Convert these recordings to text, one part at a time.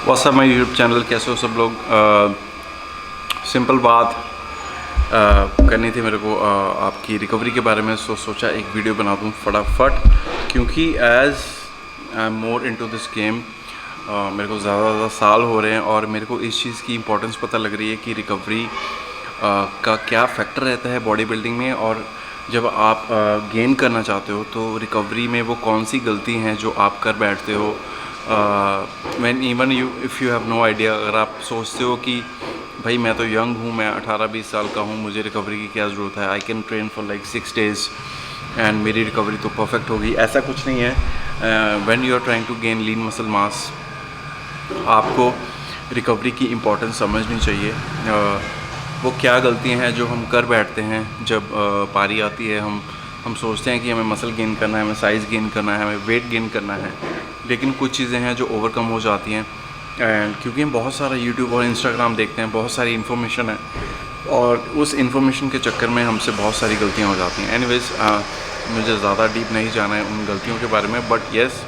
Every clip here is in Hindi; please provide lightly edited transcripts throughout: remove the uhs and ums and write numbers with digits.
व्हाट्सअप माय यूट्यूब चैनल, कैसे हो सब लोग। सिंपल बात करनी थी मेरे को आपकी रिकवरी के बारे में। सोचा एक वीडियो बना दूं फटाफट, क्योंकि as I am more into this game, मेरे को ज़्यादा साल हो रहे हैं और मेरे को इस चीज़ की इम्पोर्टेंस पता लग रही है कि रिकवरी का क्या फैक्टर रहता है बॉडी बिल्डिंग में। और जब आप गेन करना चाहते हो तो रिकवरी में वो कौन सी गलती हैं जो आप कर बैठते हो। When even you if you have no idea, अगर आप सोचते हो कि भाई मैं तो यंग हूँ, मैं 18-20 साल का हूँ, मुझे रिकवरी की क्या ज़रूरत है, I can train for like 6 days and मेरी रिकवरी तो परफेक्ट होगी। ऐसा कुछ नहीं है। When you are trying to gain lean muscle mass, आपको रिकवरी की इम्पोर्टेंस समझनी चाहिए। वो क्या गलतियाँ हैं जो हम कर बैठते हैं जब पारी आती है। हम सोचते हैं कि हमें मसल गेन करना है, हमें साइज़ गेन करना है, हमें वेट गेन करना है, लेकिन कुछ चीज़ें हैं जो ओवरकम हो जाती हैं। एंड क्योंकि हम बहुत सारा यूट्यूब और इंस्टाग्राम देखते हैं, बहुत सारी इन्फॉर्मेशन है और उस इन्फॉर्मेशन के चक्कर में हमसे बहुत सारी गलतियाँ हो जाती हैं। एनीवेज, मुझे ज़्यादा डीप नहीं जाना है उन गलतियों के बारे में, but yes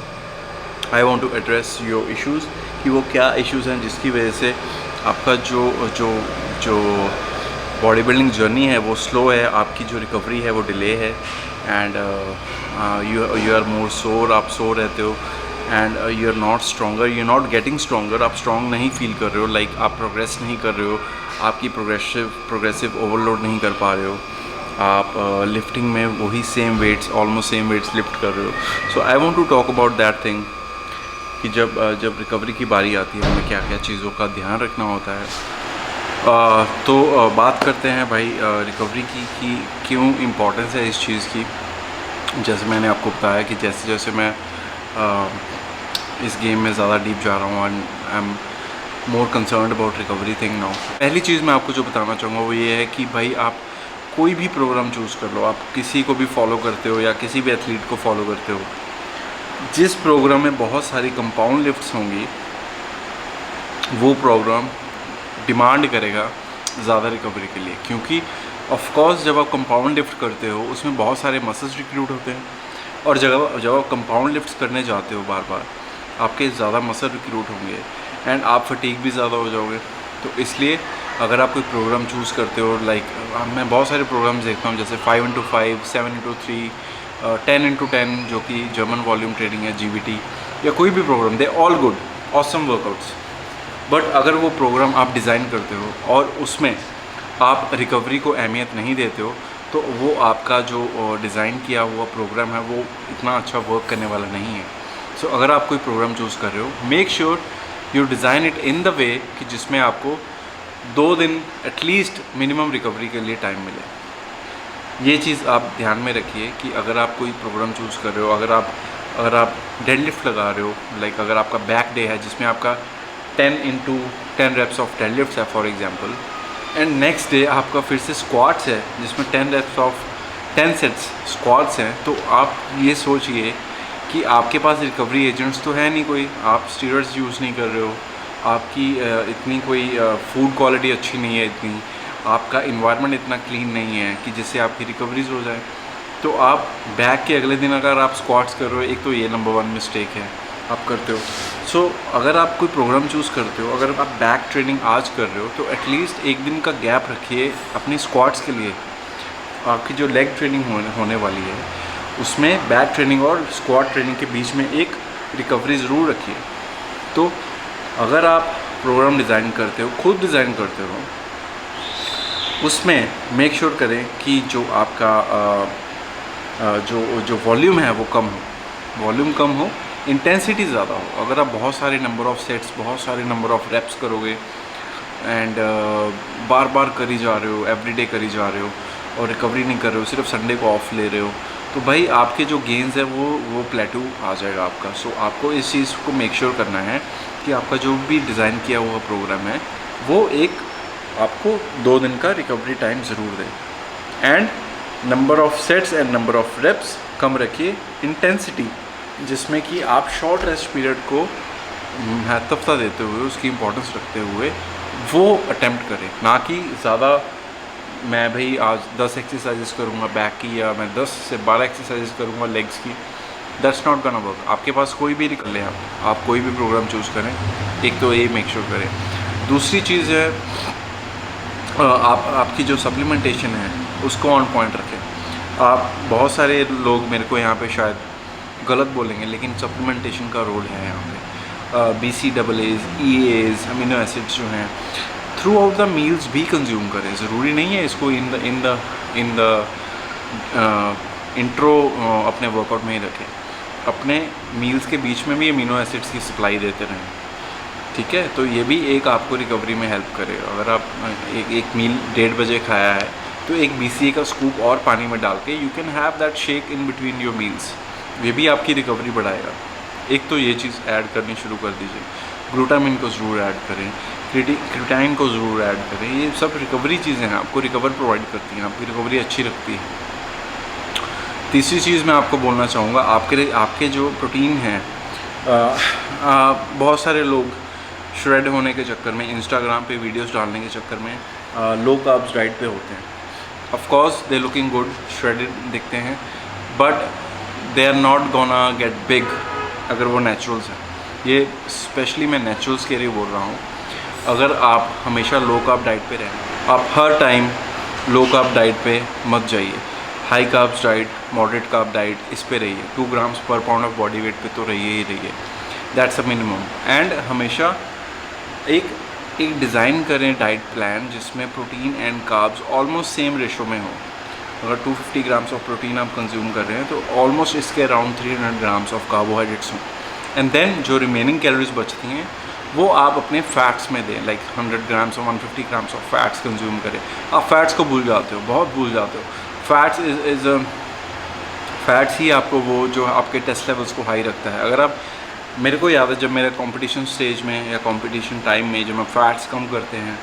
I want to address your issues कि वो क्या इश्यूज़ हैं जिसकी वजह से आपका जो जो जो बॉडी बिल्डिंग जर्नी है वो स्लो है, आपकी जो रिकवरी है वो डिले है। एंड यू आर मोर सोर, आप सो रहते हो and you are not stronger, you are not getting stronger. आप स्ट्रॉन्ग नहीं फील कर रहे हो, लाइक आप प्रोग्रेस नहीं कर रहे हो, आपकी प्रोग्रेसिव ओवरलोड नहीं कर पा रहे हो, आप लिफ्टिंग में वही same weights, almost same weights lift कर रहे हो। So I want to talk about that thing कि जब रिकवरी की बारी आती है हमें क्या क्या चीज़ों का ध्यान रखना होता है। तो बात करते हैं भाई रिकवरी की कि क्यों इम्पोर्टेंस है इस चीज़ की। जैसे मैंने आपको बताया कि जैसे जैसे मैं इस गेम में ज़्यादा डीप जा रहा हूँ and I am more concerned about recovery thing now. पहली चीज़ मैं आपको जो बताना चाहूँगा वो ये है कि भाई आप कोई भी प्रोग्राम चूज़ कर लो, आप किसी को भी फॉलो करते हो या किसी भी एथलीट को फॉलो करते हो, जिस प्रोग्राम में बहुत सारी कंपाउंड लिफ्ट्स होंगी वो प्रोग्राम डिमांड करेगा ज़्यादा रिकवरी के लिए। क्योंकि ऑफ कोर्स जब आप कंपाउंड लिफ्ट करते हो उसमें बहुत सारे मसल्स रिक्रूट होते हैं और जब आप कंपाउंड लिफ्ट्स करने जाते हो बार बार, आपके ज़्यादा मसल रिक्रूट होंगे एंड आप फटीग भी ज़्यादा हो जाओगे। तो इसलिए अगर आप कोई प्रोग्राम चूज़ करते हो, लाइक मैं बहुत सारे प्रोग्राम्स देखता हूँ जैसे 5x5, 7x3, 10x10 जो कि जर्मन वॉल्यूम ट्रेनिंग है, GVT, या कोई भी programme, they all good, awesome workouts. But अगर वो प्रोग्राम आप डिज़ाइन करते हो और उसमें आप रिकवरी को अहमियत नहीं देते हो तो वो आपका जो डिज़ाइन किया हुआ प्रोग्राम है वो इतना अच्छा वर्क करने वाला नहीं है। सो अगर आप कोई प्रोग्राम चूज़ कर रहे हो, make sure you design it in the way कि जिसमें आपको 2 दिन एटलीस्ट मिनिमम रिकवरी के लिए टाइम मिले। ये चीज़ आप ध्यान में रखिए कि अगर आप कोई प्रोग्राम चूज़ कर रहे हो, अगर आप डेडलिफ्ट लगा रहे हो, लाइक अगर आपका बैक डे है जिसमें आपका 10x10 reps ऑफ डेडलिफ्ट्स है for example, and next day आपका फिर से स्क्वाट्स है जिसमें 10 reps ऑफ 10 सेट्स स्क्वाट्स हैं, तो आप ये सोचिए कि आपके पास रिकवरी एजेंट्स तो है नहीं कोई, आप स्टीरॉइड्स यूज़ नहीं कर रहे हो, आपकी इतनी कोई फूड क्वालिटी अच्छी नहीं है, इतनी आपका इन्वायरमेंट इतना क्लीन नहीं है कि जिससे आपकी रिकवरीज हो जाए। तो आप बैक के अगले दिन अगर आप स्क्वाट्स कर रहे हो, एक तो ये नंबर 1 मिस्टेक है आप करते हो। सो अगर आप कोई प्रोग्राम चूज़ करते हो, अगर आप बैक ट्रेनिंग आज कर रहे हो तो एटलीस्ट एक दिन का गैप रखिए अपनी स्क्वाट्स के लिए। आपकी जो लेग ट्रेनिंग होने वाली है उसमें बैक ट्रेनिंग और स्क्वाट ट्रेनिंग के बीच में एक रिकवरी ज़रूर रखिए। तो अगर आप प्रोग्राम डिज़ाइन करते हो, खुद डिज़ाइन करते हो, उसमें मेक श्योर करें कि जो आपका जो वॉल्यूम है वो कम हो, इंटेंसिटी ज़्यादा हो। अगर आप बहुत सारे नंबर ऑफ़ सेट्स, बहुत सारे नंबर ऑफ़ रेप्स करोगे एंड बार बार करी जा रहे हो, एवरीडे करी जा रहे हो और रिकवरी नहीं कर रहे हो, सिर्फ संडे को ऑफ ले रहे हो, तो भाई आपके जो गेंस है वो प्लेटू आ जाएगा आपका। सो आपको इस चीज़ को मेक श्योर करना है कि आपका जो भी डिज़ाइन किया हुआ प्रोग्राम है वो एक आपको 2 दिन का रिकवरी टाइम ज़रूर दे। And number of sets and number of reps कम रखिए, इंटेंसिटी जिसमें कि आप शॉर्ट रेस्ट पीरियड को महत्वता देते हुए, उसकी इम्पोर्टेंस रखते हुए वो अटेम्प्ट करें, ना कि ज़्यादा मैं भाई आज 10 एक्सरसाइजेस करूँगा बैक की या मैं 10 से 12 एक्सरसाइजेस करूँगा लेग्स की। That's not gonna work. आपके पास कोई भी कर लें आप कोई भी प्रोग्राम चूज़ करें, एक तो ये मेक श्योर करें। दूसरी चीज़ है आपकी जो सप्लीमेंटेशन है उसको ऑन पॉइंट रखें। आप बहुत सारे लोग मेरे को यहाँ पे शायद गलत बोलेंगे, लेकिन सप्लीमेंटेशन का रोल है यहाँ पे। BCAAs, EAs, अमीनो एसिड्स जो हैं थ्रू आउट द मील्स भी कंज्यूम करें। ज़रूरी नहीं है इसको इन द इंट्रो अपने वर्कआउट में ही रखें। अपने मील्स के बीच में भी अमीनो एसिड्स की सप्लाई देते रहें, ठीक है। तो ये भी एक आपको रिकवरी में हेल्प करेगा। अगर आप एक मील 1:30 बजे खाया है तो एक BCA का स्कूप और पानी में डाल के you can have that shake in between your meals, ये भी आपकी रिकवरी बढ़ाएगा। एक तो ये चीज़ ऐड करनी शुरू कर दीजिए। ग्लूटामिन को ज़रूर ऐड करें, क्रिटाइन को ज़रूर ऐड करें। ये सब रिकवरी चीज़ें हैं, आपको रिकवर प्रोवाइड करती हैं, आपकी रिकवरी अच्छी रखती है। तीसरी चीज़ मैं आपको बोलना चाहूँगा, आपके जो प्रोटीन हैं, बहुत सारे लोग श्रेड होने के चक्कर में, इंस्टाग्राम पे वीडियोस डालने के चक्कर में लो कार्ब्स डाइट पे होते हैं। Of course they looking good, shredded दिखते हैं, but they are not gonna get big अगर वो नेचुरल्स हैं। ये स्पेशली मैं नेचुरल्स के लिए बोल रहा हूँ। अगर आप हमेशा लो कार्ब डाइट पे रहें, आप हर टाइम लो कार्ब डाइट पे मत जाइए। High carbs diet, moderate carb diet, इस पे रहिए। 2 ग्राम्स पर पाउंड ऑफ बॉडी वेट पे तो रहिए ही रहिए, दैट्स अ मिनिमम। एंड हमेशा एक डिज़ाइन करें डाइट प्लान जिसमें protein and carbs almost same ratio में हो। अगर 250 ग्राम्स ऑफ प्रोटीन आप कंज्यूम कर रहे हैं तो ऑलमोस्ट इसके अराउंड 300 ग्राम्स ऑफ कार्बोहाइड्रेट्स हों। एंड देन जो रिमेनिंग कैलोरीज बचती हैं वो आप अपने फैट्स में दें, लाइक 100 ग्राम्स और 150 ग्राम्स ऑफ फैट्स कंज्यूम करें। आप फैट्स को भूल जाते हो, बहुत भूल जाते हो। फैट्स ही आपको वो जो आपके टेस्ट लेवल्स को हाई रखता है। अगर आप, मेरे को याद है जब मेरे कंपटीशन स्टेज में या कंपटीशन टाइम में जब हम फैट्स कम करते हैं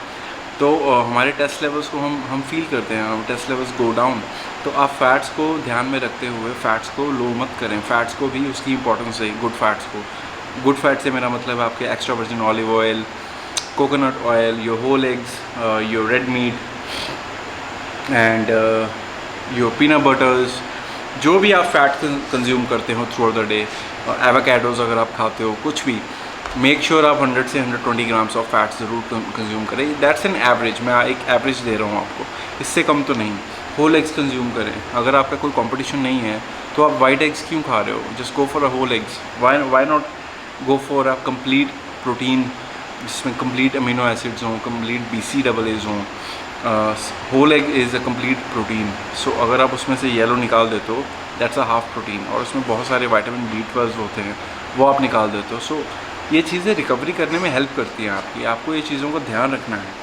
तो हमारे टेस्ट लेवल्स को हम फील करते हैं, टेस्ट लेवल्स गो डाउन। तो आप फैट्स को ध्यान में रखते हुए फैट्स को लो मत करें, फैट्स को भी उसकी इंपॉर्टेंस है। गुड फैट्स को, गुड फैट से मेरा मतलब है आपके extra virgin olive oil, coconut oil, your whole eggs, your red meat and your peanut butters, जो भी आप फैट कंज्यूम करते हो throughout the day, avocados अगर आप खाते हो, कुछ भी, मेक श्योर आप 100 से 120 ग्राम्स ऑफ फैट्स ज़रूर कंज्यूम करें। दैट्स एन एवरेज, मैं एक एवरेज दे रहा हूँ आपको, इससे कम तो नहीं। होल एग्स कंज्यूम करें। अगर आपका कोई कंपटीशन नहीं है तो आप वाइट एग्स क्यों खा रहे हो? Just go for a whole eggs. Why not go for a complete protein जिसमें कंप्लीट अमीनो एसिड्स हों, कंप्लीट BCAAs हों। Whole egg is a complete protein. So अगर आप उसमें से येलो निकाल देते हो, दैट्स अ हाफ प्रोटीन, और उसमें बहुत सारे विटामिन B12 होते हैं, वो आप निकाल देते हो। सो ये चीज़ें रिकवरी करने में हेल्प करती हैं आपकी, आपको ये चीज़ों का ध्यान रखना है।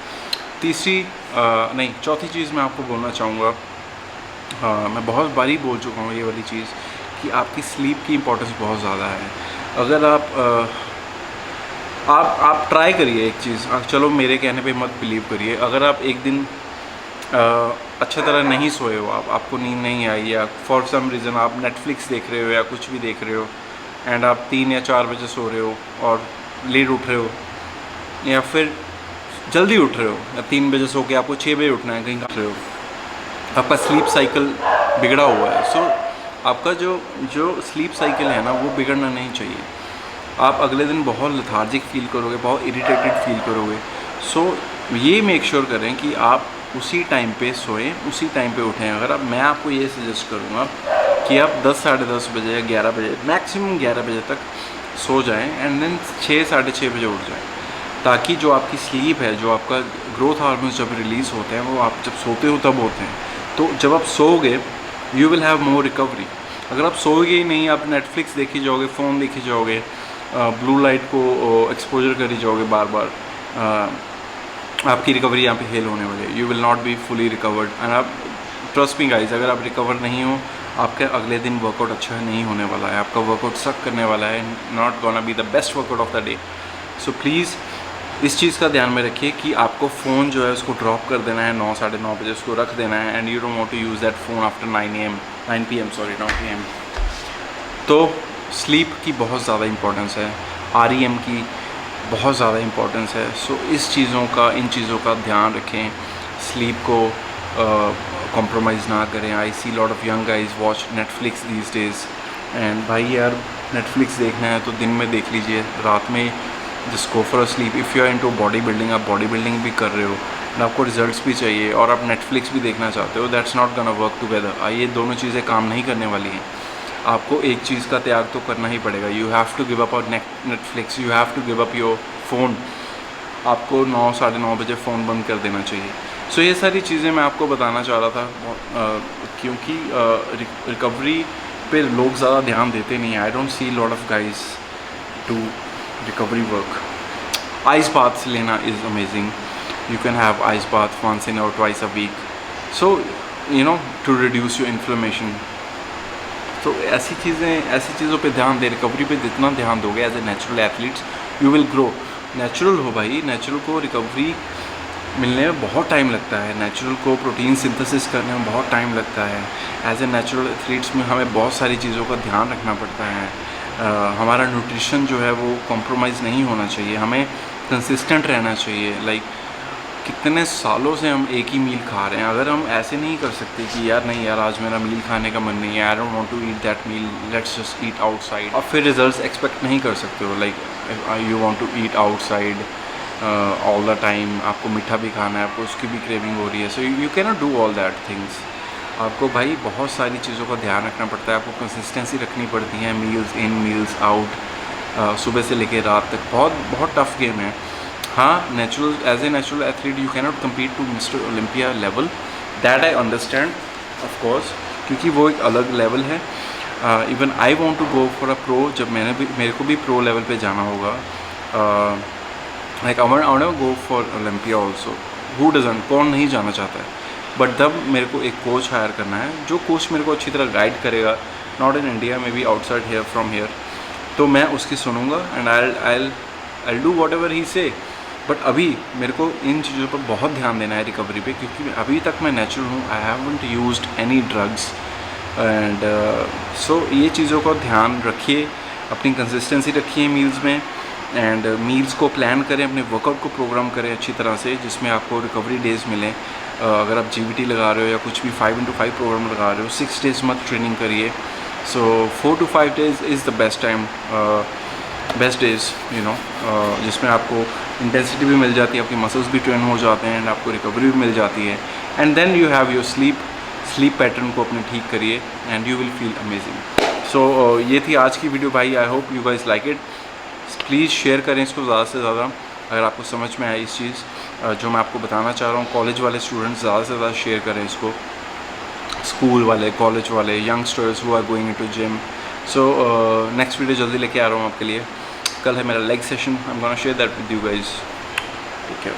चौथी चीज़ मैं आपको बोलना चाहूँगा, मैं बहुत बारी बोल चुका हूँ ये वाली चीज़, कि आपकी स्लीप की इम्पोर्टेंस बहुत ज़्यादा है। अगर आप ट्राई करिए एक चीज़, चलो मेरे कहने पे मत बिलीव करिए। अगर आप एक दिन अच्छी तरह नहीं सोए हो, आपको नींद नहीं आई, या फॉर सम रीज़न आप नेटफ्लिक्स देख रहे हो या कुछ भी देख रहे हो, एंड आप 3 या 4 बजे सो रहे हो और लेट उठ रहे हो, या फिर जल्दी उठ रहे हो, या 3 बजे सो के आपको 6 बजे उठना है, कहीं उठ रहे हो, आपका स्लीप साइकिल बिगड़ा हुआ है। सो आपका जो स्लीप साइकिल है ना, वो बिगड़ना नहीं चाहिए। आप अगले दिन बहुत लेथार्जिक फील करोगे, बहुत इरिटेटेड फील करोगे। सो ये मेक श्योर करें कि आप उसी टाइम पे सोएं, उसी टाइम पे उठें। मैं आपको ये सजेस्ट करूँगा कि आप 10, साढ़े 10 बजे या 11 बजे, मैक्सिमम 11 बजे तक सो जाएं, एंड देन 6, साढ़े 6 बजे उठ जाएं, ताकि जो आपकी स्लीप है, जो आपका ग्रोथ हार्मोन्स जब रिलीज़ होते हैं, वो आप जब सोते हो तब होते हैं। तो जब आप सोओगे, you will have more recovery. अगर आप सोओगे ही नहीं, आप नेटफ्लिक्स देखी जाओगे, फ़ोन देखी जाओगे, ब्लू लाइट को एक्सपोजर करी जाओगे बार बार, आपकी रिकवरी यहाँ पे फेल होने वाली है। You will not be fully recovered. And आप ट्रस्ट मी गाइस, अगर आप रिकवर नहीं हो, आपका अगले दिन वर्कआउट अच्छा नहीं होने वाला है, आपका वर्कआउट सक करने वाला है, not gonna be the best workout of the day. So please इस चीज़ का ध्यान में रखिए कि आपको फ़ोन जो है उसको ड्रॉप कर देना है 9, साढ़े 9 बजे, उसको रख देना है, and you don't want to use that phone after 9 PM, sorry 9 PM। तो स्लीप की बहुत ज़्यादा इंपॉर्टेंस है, REM की बहुत ज़्यादा इंपॉर्टेंस है। सो इन चीज़ों का ध्यान रखें, स्लीप को कॉम्प्रोमाइज़ ना करें। I see lot of young guys watch Netflix these days, and भाई यार नेटफ्लिक्स देखना है तो दिन में देख लीजिए, रात में just go for a sleep. If you are into body building, आप बॉडी बिल्डिंग भी कर रहे हो एंड आपको रिजल्ट्स भी चाहिए और आप नेटफ्लिक्स भी देखना चाहते हो, that's not gonna work together. ये दोनों चीज़ें काम नहीं करने वाली हैं। आपको एक चीज़ का त्याग तो करना ही पड़ेगा। You have to give up और Netflix, you have to give up your phone. आपको 9 साढ़े 9 बजे फ़ोन बंद कर देना चाहिए। सो ये सारी चीज़ें मैं आपको बताना चाह रहा था, क्योंकि रिकवरी पे लोग ज़्यादा ध्यान देते नहीं। I don't see lot of guys to recovery work. Ice baths लेना is amazing. You can have ice bath once in और twice a week, so you know to reduce your inflammation. तो ऐसी चीज़ों पे ध्यान दे, रिकवरी पे जितना ध्यान दोगे as a natural athletes you will grow. Natural हो भाई, नेचुरल को रिकवरी मिलने में बहुत टाइम लगता है, नेचुरल को प्रोटीन सिंथेसिस करने में बहुत टाइम लगता है। एज ए नेचुरल एथलीट्स में हमें बहुत सारी चीज़ों का ध्यान रखना पड़ता है। हमारा न्यूट्रिशन जो है वो कॉम्प्रोमाइज़ नहीं होना चाहिए, हमें कंसिस्टेंट रहना चाहिए। लाइक कितने सालों से हम एक ही मील खा रहे हैं, अगर हम ऐसे नहीं कर सकते कि यार नहीं यार आज मेरा मील खाने का मन नहीं है, I don't want to eat that meal, let's just eat outside, और फिर रिजल्ट्स एक्सपेक्ट नहीं कर सकते हो। Like you want to eat outside all the time, आपको मीठा भी खाना है, आपको उसकी भी क्रेविंग हो रही है, so you can not do all that things. आपको भाई बहुत सारी चीज़ों का ध्यान रखना पड़ता है, आपको कंसिस्टेंसी रखनी पड़ती है, मील्स इन मील्स आउट, सुबह से लेकर रात तक। बहुत टफ गेम है। हाँ, natural as a natural athlete you can not compete to mister Olympia level, that I understand of course, क्योंकि वो एक अलग लेवल है। Even I want to go for a pro, जब मेरे को भी प्रो लेवल पे जाना होगा, like I want to go for Olympia also. Who doesn't, कौन नहीं जाना चाहता है, बट तब मेरे को एक कोच हायर करना है, जो कोच मेरे को अच्छी तरह गाइड करेगा, not in India, maybe outside here from here, तो मैं उसकी सुनूंगा and I do whatever he से। बट अभी मेरे को इन चीज़ों पर बहुत ध्यान देना है रिकवरी पे, क्योंकि अभी तक मैं नेचुरल हूँ, I haven't used any drugs and so ये चीज़ों का ध्यान रखिए, अपनी कंसिस्टेंसी रखिए मील्स में, एंड मील्स को प्लान करें, अपने वर्कआउट को प्रोग्राम करें अच्छी तरह से, जिसमें आपको रिकवरी डेज मिलें। अगर आप GVT लगा रहे हो या कुछ भी 5x5 प्रोग्राम लगा रहे हो, 6 डेज़ मत ट्रेनिंग करिए। सो 4 to 5 days is the best time, best days, you know, जिसमें आपको इंटेंसिटी भी मिल जाती है, आपकी मसल्स भी ट्रेन हो जाते हैं एंड आपको रिकवरी भी मिल जाती है। And then you have your sleep pattern को अपने ठीक करिए and you will feel amazing. So ये थी आज की वीडियो भाई। I hope you guys like it. Please share करें इसको ज़्यादा से ज़्यादा, अगर आपको समझ में आए इस चीज़ जो मैं आपको बताना चाह रहा हूँ। कॉलेज वाले स्टूडेंट्स ज़्यादा से ज़्यादा शेयर करें इसको, स्कूल वाले, कॉलेज वाले, youngsters who are going into gym. So next video जल्दी लेके आ रहा हूँ आपके लिए। कल है मेरा leg session, I am gonna share that with you guys. Take care.